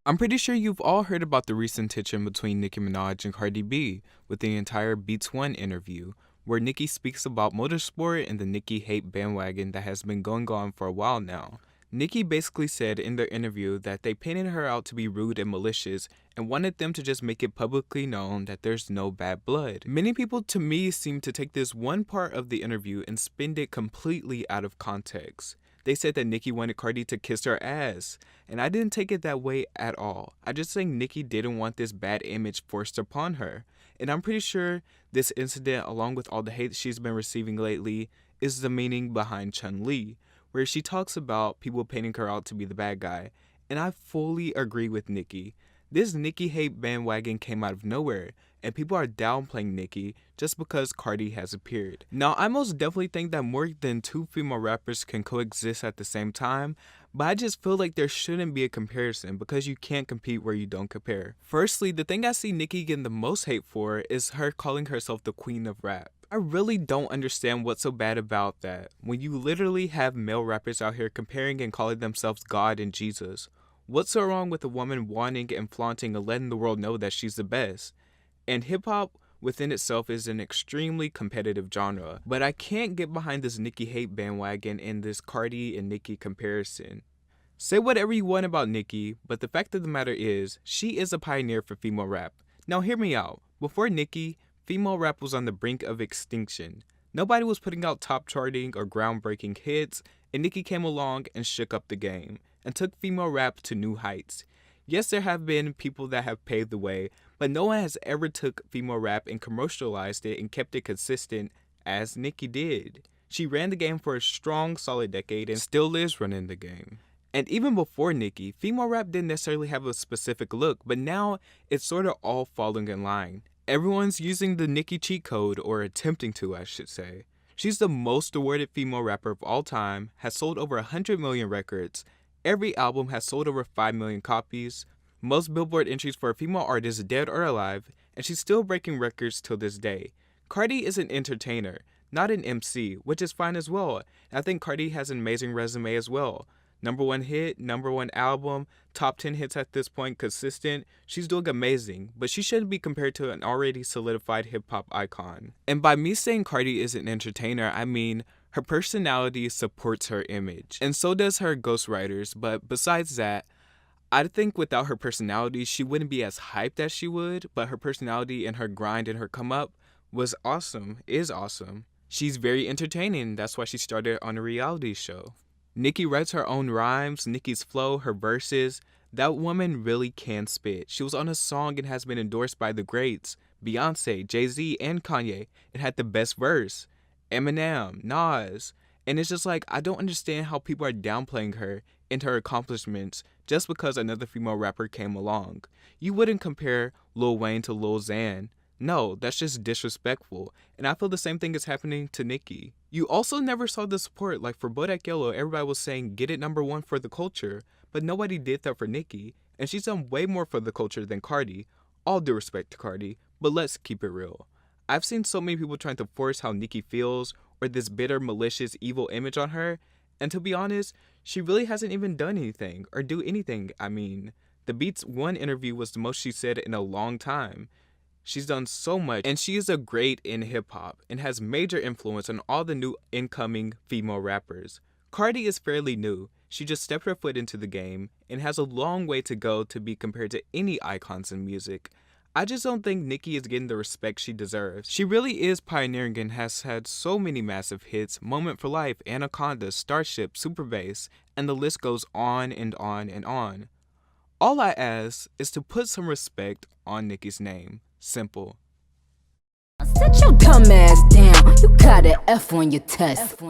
I'm pretty sure you've all heard about the recent tension between Nicki Minaj and Cardi B with the entire Beats One interview, where Nicki speaks about motorsport and the Nicki hate bandwagon that has been going on for a while now. Nicki basically said in their interview that they painted her out to be rude and malicious and wanted them to just make it publicly known that there's no bad blood. Many people to me seem to take this one part of the interview and spin it completely out of context. They said that Nicki wanted Cardi to kiss her ass, and I didn't take it that way at all. I just think Nicki didn't want this bad image forced upon her, and I'm pretty sure this incident, along with all the hate she's been receiving lately, is the meaning behind Chun-li, where she talks about people painting her out to be the bad guy, and I fully agree with Nicki. This Nicki hate bandwagon came out of nowhere, and people are downplaying Nicki just because Cardi has appeared. Now, I most definitely think that more than two female rappers can coexist at the same time, but I just feel like there shouldn't be a comparison because you can't compete where you don't compare. Firstly, the thing I see Nicki getting the most hate for is her calling herself the queen of rap. I really don't understand what's so bad about that when you literally have male rappers out here comparing and calling themselves God and Jesus. What's so wrong with a woman wanting and flaunting and letting the world know that she's the best? And hip-hop within itself is an extremely competitive genre, but I can't get behind this Nicki hate bandwagon and this Cardi and Nicki comparison. Say whatever you want about Nicki, but the fact of the matter is, she is a pioneer for female rap. Now hear me out. Before Nicki, female rap was on the brink of extinction. Nobody was putting out top charting or groundbreaking hits, and Nicki came along and shook up the game and took female rap to new heights. Yes, there have been people that have paved the way, but no one has ever took female rap and commercialized it and kept it consistent as Nicki did. She ran the game for a strong, solid decade and still is running the game. And even before Nicki, female rap didn't necessarily have a specific look, but now it's sort of all falling in line. Everyone's using the Nicki cheat code, or attempting to, I should say. She's the most awarded female rapper of all time, has sold over 100 million records. Every album has sold over 5 million copies, most Billboard entries for a female artist dead or alive, and she's still breaking records till this day. Cardi is an entertainer, not an MC, which is fine as well. And I think Cardi has an amazing resume as well. #1 hit, #1 album, top 10 hits at this point, consistent. She's doing amazing, but she shouldn't be compared to an already solidified hip-hop icon. And by me saying Cardi is an entertainer, I mean her personality supports her image, and so does her ghostwriters, but besides that, I think without her personality, she wouldn't be as hyped as she would, but her personality and her grind and her come up was awesome, is awesome. She's very entertaining, that's why she started on a reality show. Nicki writes her own rhymes, Nicki's flow, her verses. That woman really can spit. She was on a song and has been endorsed by the greats, Beyonce, Jay-Z, and Kanye. It had the best verse. Eminem, Nas. And it's just like, I don't understand how people are downplaying her and her accomplishments just because another female rapper came along. You wouldn't compare Lil Wayne to Lil Xan. No, that's just disrespectful, and I feel the same thing is happening to Nicki. You also never saw the support, like for Bodak Yellow, everybody was saying get it #1 for the culture, but nobody did that for Nicki, and she's done way more for the culture than Cardi. All due respect to Cardi, but let's keep it real. I've seen so many people trying to force how Nicki feels, or this bitter, malicious, evil image on her, and to be honest, she really hasn't even done anything, or do anything. I mean, the Beats One interview was the most she said in a long time. She's done so much, and she is a great in hip-hop and has major influence on all the new incoming female rappers. Cardi is fairly new. She just stepped her foot into the game and has a long way to go to be compared to any icons in music. I just don't think Nicki is getting the respect she deserves. She really is pioneering and has had so many massive hits, Moment for Life, Anaconda, Starship, Super Bass, and the list goes on and on and on. All I ask is to put some respect on Nicki's name. Simple. Sit your dumb ass down. You got an F on your test.